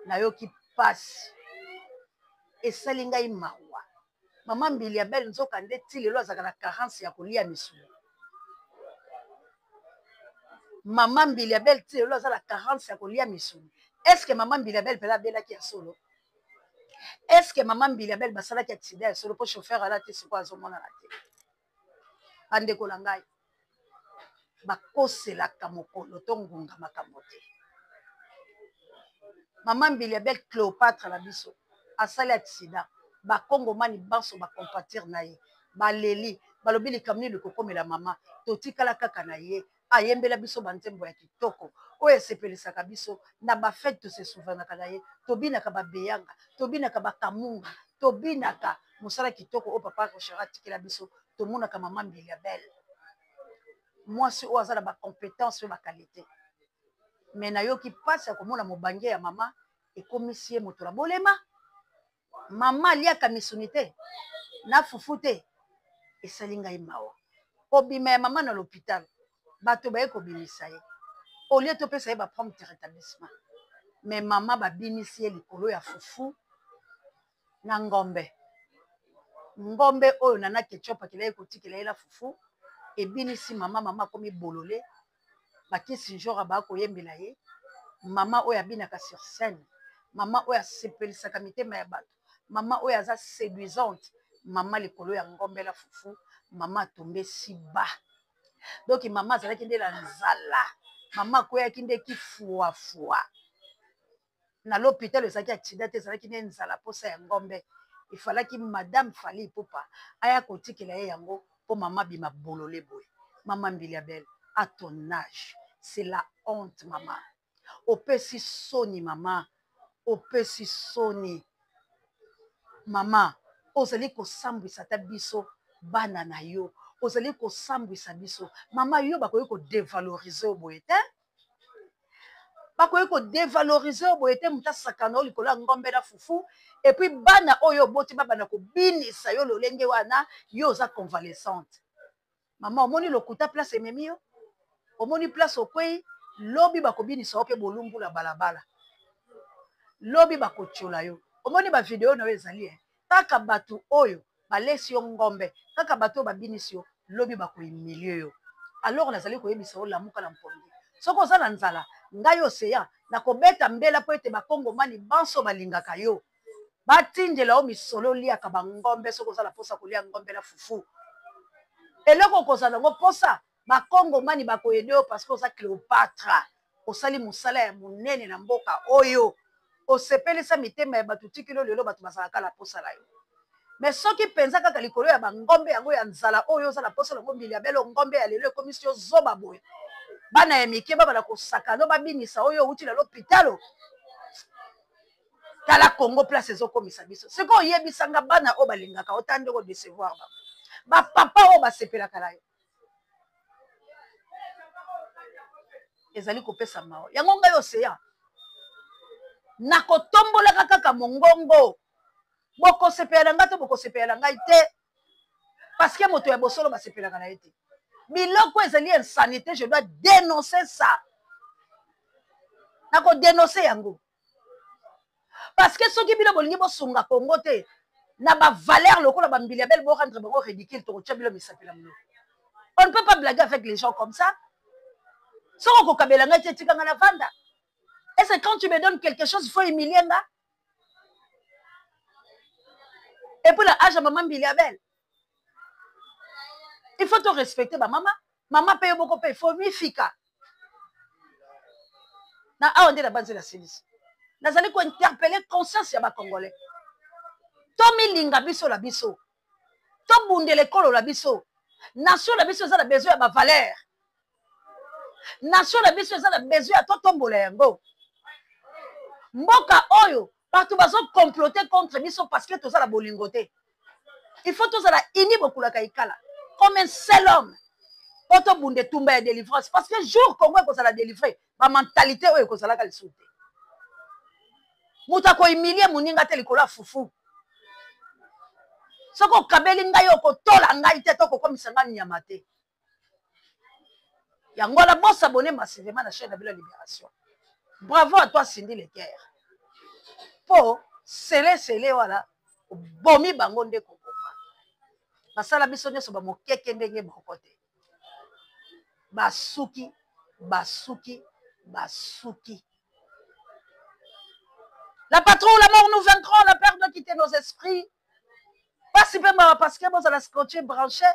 nayoki pasi esali ngai mawa. Mama Mbili ya Belle nzoka nde ti lelo azaka na carence ya kolia misuni. Mama Mbili ya Belle ti lelo azala carence ya kolia misuni. Est-ce que Mama Mbili ya Belle pela belaki ya solo? Est-ce que Mama Mbili ya Belle basalaki accident ya solo po chauffeur ala te siko azomona na te? Bandeko na ngai bakoselaka mokolo to ngunga makambo te. Mama Mbili ya Belle Cléopâtre la biso asali accident, bakongomani banso bakompatir na ye, baleli balobi likamni likokomela mama totikala kaka na ye ayembela biso banzembo ya kitoko oyo esepelisaka biso na bafete tose souvenaka na ye, tobinaka babeyanga, tobinaka bakamunga, tobinaka mosala kitoko oyo papa Rochera atikela biso, tomonaka Mama Mbili ya Belle mwasi oyo aza na bacompétence pe bakalite. Me nayoki pasi ya komona mobange ya mama ekomisi ye moto na bolema. Mama aliaka misuni te na fufu te, esali ngai mawa. Obima ya mama na l'hôpital bato baye kobimisa ye olie topesa ye baprompte rétablissement, me mama babimisi ye likolo ya fufu na ngombe. Ngombe oyo nana ketchup akila ye kotikela ye la fufu ebinisi mama akomi bolole bakisi njora baa koyembela ye. Mama oyo abinaka sur scène, mama oyo asepelisaka mitema ya bato, mama oyo aza séduisante, mama likolo ya ngombe la fufu, mama atombe si ba. Donc mama azalaki nde na nzala, mama akweyaki nde kifuafua na l'hôpital ezalaki accident te, ezalaki nde nzala posa ya ngombe. Ifalaki madame Fally Ipupa aya kotikela ye yango po mama bima bolole boye. Mama Mbili ya Belle, à ton âge, c'est la honte mama. Opesi soni mama, opesi soni mama. Ozali kosambwisa ta biso bana na yo, ozali kosambwisa biso mama. Yo bakoki kodevalorize boye te, bakoki kodevalorize boye te, muta sakana likolo ya ngombe na fufu. Et puis bana oyo boti babana kobinisa yo lolenge wana yo oza convalescente. Mama omoni lokuta place ememi yo, omoni place okwei lobi bakobinisa yo pe bolumbu na balabala, lobi bakotiola yo. Omoni ba video na yo ezali kaka bato oyo balesi yo ngombe, kaka bato oyo babinisi yo lobi bakoimilie yo. Alors nazali koyebisa yo lamuka na mpongi. Soko oza na nzala ngai oseya na kobeta mbela po ete bakongomani banso balingaka yo batindela yo misolo liaka bangombe. Soko oza na posa kolia ngombe na fufu eloko kozala ngo posa bakongomani bakoyede yo parce que oza Cléopâtre, osali mosala ya monene na mboka oyo, osepelisa mitema ya bato tikilo lelo bato bazalaka na posa na yo. Mais soki penza kaka likolo ya bangombe yango ya nzala oyo oza na posa na Mbili ya Belle, ngombe ya lelo ekomisi yo zoba boye, bana ya mike babala kosakana babinisa oyo outi na l'hôpital. Tala Congo place ezokomisa biso siko oyebisanga bana oyo balingaka otande ko décevoir ba papa oyo basepelaka na yo. Ezali kopesa mawa yango ngai oseya na kotombolaka kaka mongongo bokosepela ngai to bokosepela ngai te, parce que moto ya bosolo basepelaka na ye te. Biloko ezali insanité, je dois dénoncer ça. Na ko dénoncer yango parce que soki bino bolingi bosunga Congo te na ba valeur lokola ba Mbili ya Belle bo rendre bango ridicule to kotia bilo misapela mlo. On ne peut pas blaguer avec les gens comme ça. Soko kokabela ngai te tikanga na vanda. Et c'est quand tu me donnes quelque chose, il faut humilier nga. Et pour la âge à Maman Mbili ya Belle, il faut te respecter ma maman. Maman paye beaucoup, il faut mifika. Na on dit la base de la sélice. Nazali ko interpeller conscience ya ba Congolais. To milinga biso la biso. To bundele kolo la biso. Nation la biso ça a besoin de valeur. Nation la biso ça a besoin de totombola yango. Mboka oyo partout bazo comploter contre biso parce que toza la bolingoté. Il faut toza la ini bokula kaikala comme un seul homme. Poto bunde tumba ya délivrance parce que jour Congo ko ça la délivrer ba mentalité oyo ko ça la kalisuté. Muta ko humilier muninga te likola fufu. Soko kabeli ngai ko tola ngai te to ko komisa ngai nyama te. Yango la boss abonné massivement à la chaîne de la Libération. Bravo à toi Cindy Lecker. po sele wana bomi bango nde kokoma basala biso nyonso bamokeke ndenge moko te basuki la patrouille, la mort nous vaincrons, la peur doit quitter nos esprits. Pas si peu parce que vous allez scotcher branché.